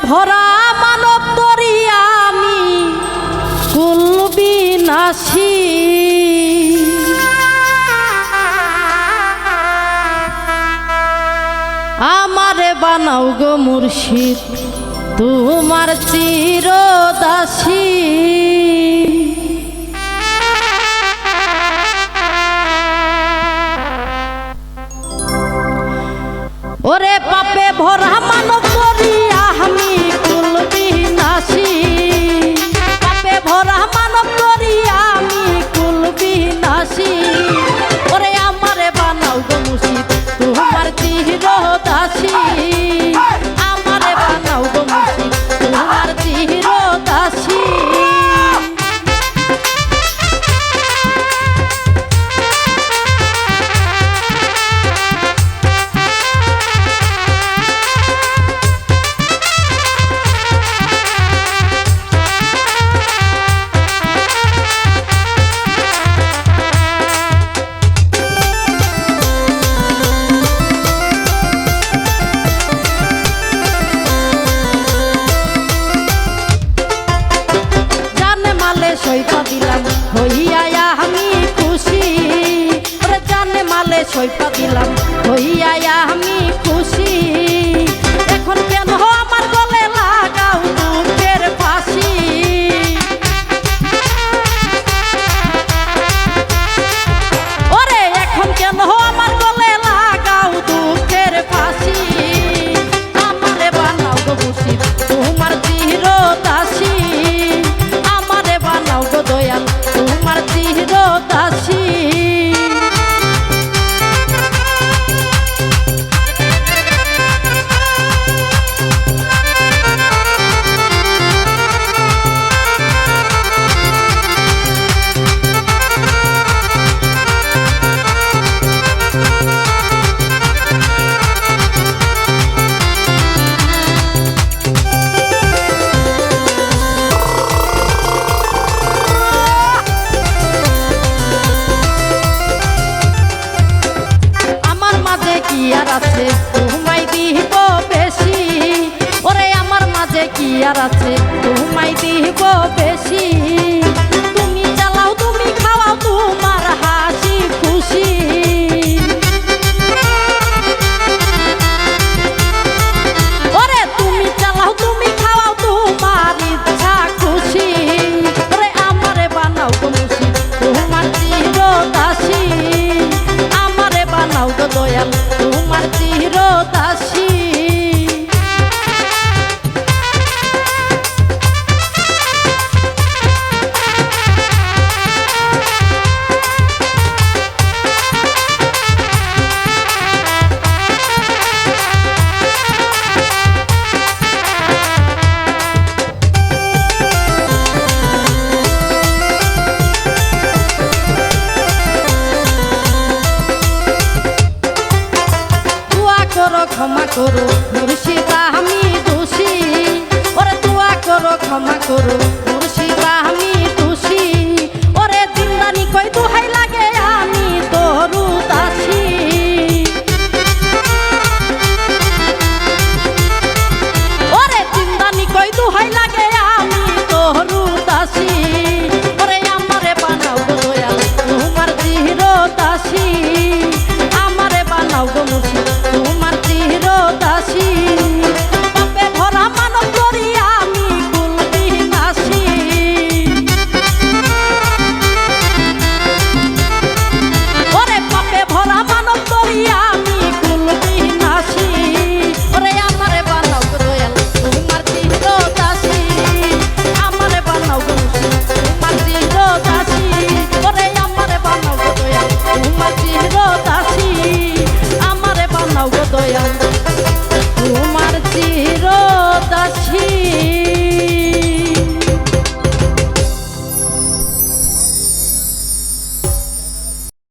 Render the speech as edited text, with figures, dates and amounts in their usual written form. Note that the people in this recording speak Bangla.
ভরা মানব দরিয়া আমি কুল বিনাশী আমারে বানাও গো মুর্শিদ তোমার চিরদাসী ওরে পাপে ভরা মানব দরিয়া আমি কুল বিনাশী পাপে ভরা মানব দরিয়া আমি কুল বিনাশী ওরে আমারে বানাও গো মুর্শিদ তোমার চিরদাসী আমারে বানাও গো মুর্শিদ তোমার চিরদাসী সইপা দিলাম হইয়া আমি খুশি ওরে জানে মালে সইপা দিলাম হইয়া আমি খুশি এখন কেন আমার গলে লাগাও দুঃখের ফাঁসি ওরে এখন কেন আমার গলে লাগাও দুঃখের ফাঁসি আমারে বানাও গো মুর্শিদ তোমার চিরদাসী দয়াল তোমার চিরদাসী কি আর আছে তোমায় দিব বেশি ওরে আমার মাঝে কি আর আছে তোমায় দিব বেশি তুমি চালাও তুমি খাওয়াও তোমার হাসি খুশি ওরে তুমি চালাও তুমি খাওয়াও তোমার ইচ্ছা খুশি ওরে আমারে বানাও গো মুর্শিদ তোমার চিরদাসী আমারে বানাও গো দয়াল তোমার চিরদাসী ক্ষমা করো মুর্শিদ আমি দোষী ওরে দোয়া করো ক্ষমা করো মুর্শিদ আমি